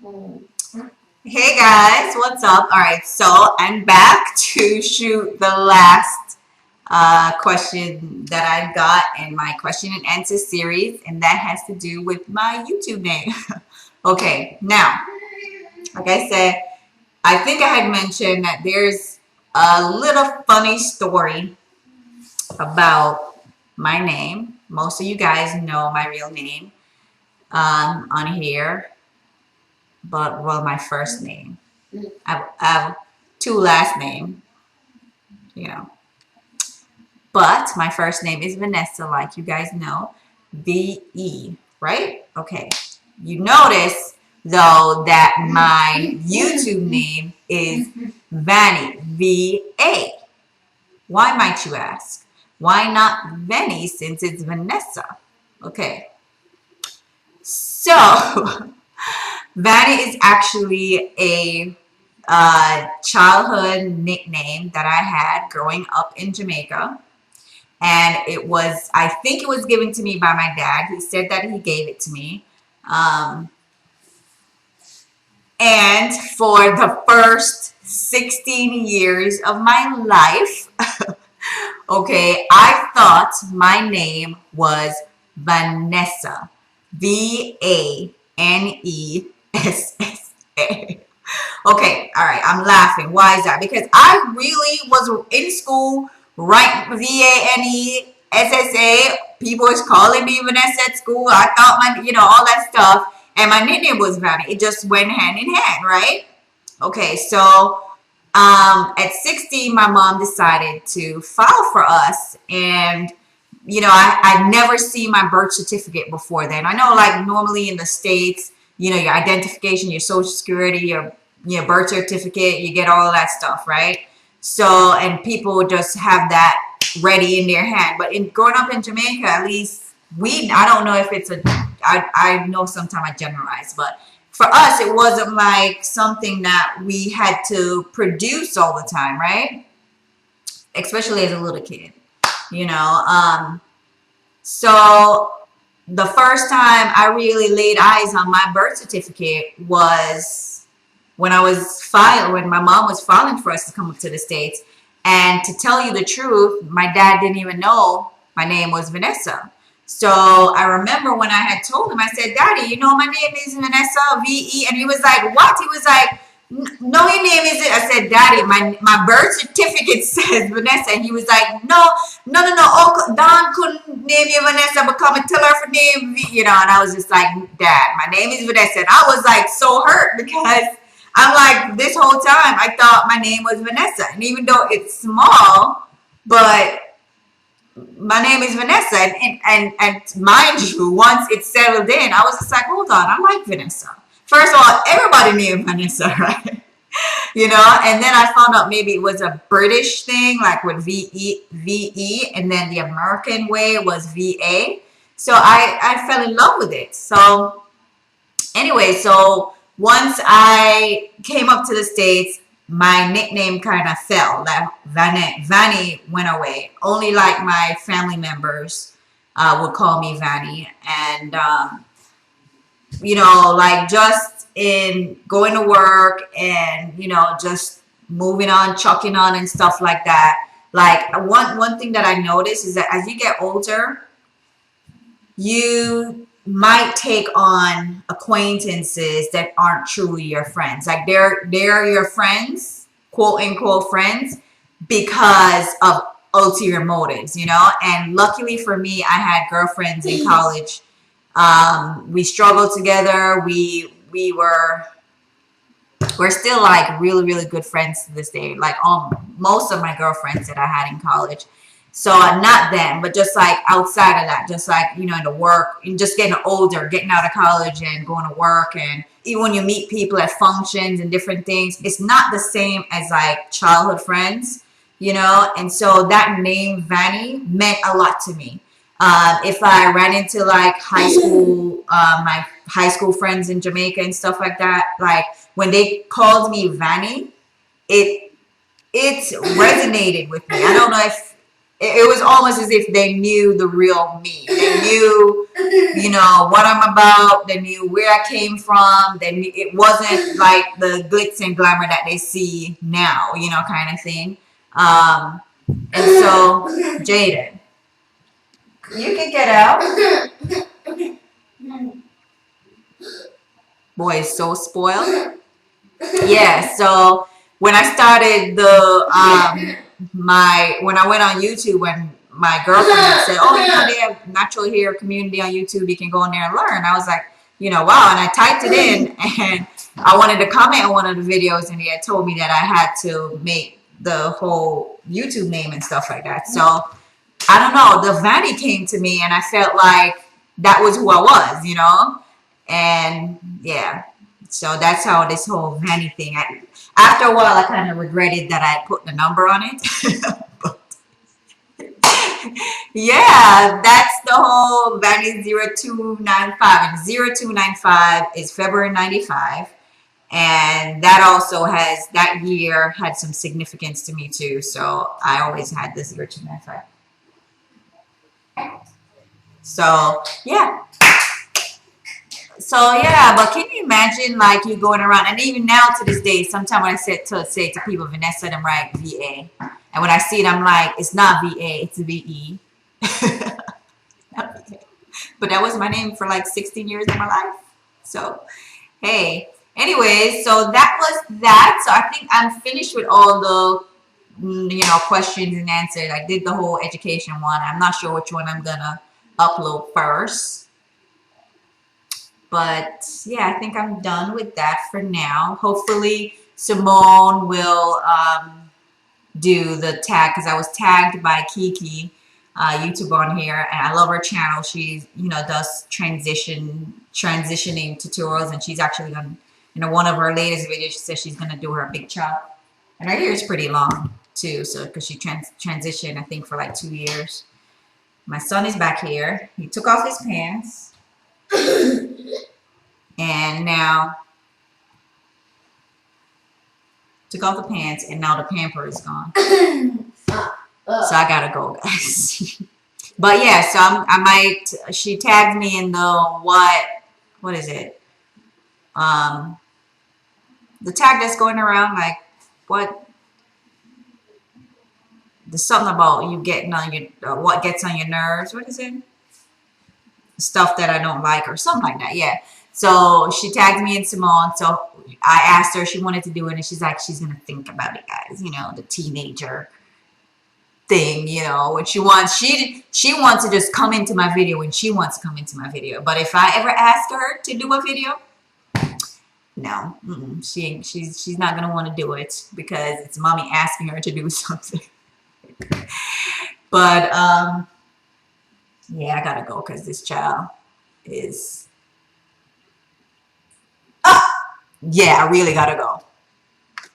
Hey guys, what's up? All right, so I'm back to shoot the last question that I've got in my question and answer series, and that has to do with my YouTube name. Okay, now, like I said, I think I had mentioned that there's a little funny story about my name. Most of you guys know my real name on here, but well, my first name. I have two last names, you know. But my first name is Vanessa, like you guys know. VE, right? Okay. You notice though that my YouTube name is Vanie, VA. Why might you ask? Why not Vanie since it's Vanessa? Okay. So, Vanie is actually a childhood nickname that I had growing up in Jamaica. And it was, I think it was given to me by my dad. He said that he gave it to me. Um, and for the first 16 years of my life, okay, I thought my name was Vanessa. Vanessa. Okay, all right, I'm laughing. Why is that? Because I really was in school, right? VANESSA. People was calling me Vanessa at school. I thought all that stuff. And my nickname was Vanny. It just went hand in hand, right? Okay, so at 16, my mom decided to file for us. And I'd never seen my birth certificate before then. I know, like, normally in the States, your identification, your social security, your birth certificate, you get all of that stuff, right? So, and people just have that ready in their hand. But in growing up in Jamaica, at least I don't know if I know sometimes I generalize, but for us, it wasn't like something that we had to produce all the time, right? Especially as a little kid, you know. So the first time I really laid eyes on my birth certificate was when when my mom was filing for us to come up to the States. And to tell you the truth, my dad didn't even know my name was Vanessa. So I remember when I had told him, I said, Daddy, my name is Vanessa, VE. And he was like, what? He was like, no, your name isn't. I said, Daddy, my birth certificate says Vanessa. And he was like, no. Oh, Don couldn't name you Vanessa, but come and tell her for name, And I was just like, Dad, my name is Vanessa. And I was like so hurt because I'm like, this whole time I thought my name was Vanessa. And even though it's small, but my name is Vanessa. And mind you, once it settled in, I was just like, hold on, I like Vanessa. First of all, everybody named Vanessa, right? And then I found out maybe it was a British thing, like with VE, and then the American way was VA. So I fell in love with it. So anyway, so once I came up to the States, my nickname kind of fell. That Vanie went away. Only like my family members would call me Vanie. And like just in going to work and, just moving on, chucking on and stuff like that. Like one thing that I noticed is that as you get older, you might take on acquaintances that aren't truly your friends. Like they're your friends, quote unquote friends, because of ulterior motives, And luckily for me, I had girlfriends in college. We struggled together. We're still like really, really good friends to this day. Like most of my girlfriends that I had in college. So not them, but just like outside of that, just like, in the work and just getting older, getting out of college and going to work. And even when you meet people at functions and different things, it's not the same as like childhood friends, And so that name Vanie meant a lot to me. If I ran into like my high school friends in Jamaica and stuff like that, like when they called me Vanie, it resonated with me. I don't know it was almost as if they knew the real me. They knew, you know, what I'm about. They knew where I came from. It wasn't like the glitz and glamour that they see now, you know, kind of thing. And so, Jaden, you can get out. Boy, is so spoiled. Yeah, so when I started when I went on YouTube, when my girlfriend said, "Oh, you know, they have natural hair community on YouTube. You can go in there and learn." I was like, you know, wow. And I typed it in, and I wanted to comment on one of the videos, and he had told me that I had to make the whole YouTube name and stuff like that. So I don't know. The Vanie came to me, and I felt like that was who I was, you know, and yeah. So that's how this whole Vanie thing. After a while, I kind of regretted that I put the number on it. But yeah, that's the whole Vanie 0295. And 0295 is February 95. And that also that year had some significance to me too. So I always had this 0295. So yeah. So yeah, but can you imagine like you going around, and even now to this day, sometimes when I say to people, Vanessa, them write VA, and when I see it, I'm like, it's not VA, it's VE. But that was my name for like 16 years of my life. So hey, anyways, so that was that. So I think I'm finished with all the questions and answers. I did the whole education one. I'm not sure which one I'm gonna upload first. But yeah, I think I'm done with that for now. Hopefully Simone will do the tag, because I was tagged by Kiki, YouTube on here, and I love her channel. She does transitioning tutorials, and she's actually gonna, one of her latest videos, she says she's gonna do her big chop, and her hair is pretty long too. So because she transitioned, I think, for like 2 years. My son is back here. He took off his pants. And now took off the pants, and now the pamper is gone. So I gotta go, guys. But yeah, so she tagged me in the what is it? The tag that's going around, like there's something about you getting on your what gets on your nerves. What is it? Stuff that I don't like, or something like that. Yeah. So she tagged me in Simone. So I asked her if she wanted to do it, and she's like, she's gonna think about it, guys. The teenager thing, when she wants to just come into my video when she wants to come into my video. But if I ever ask her to do a video, no, she's not gonna want to do it, because it's mommy asking her to do something. But yeah, I gotta go, because this child is yeah, I really gotta go.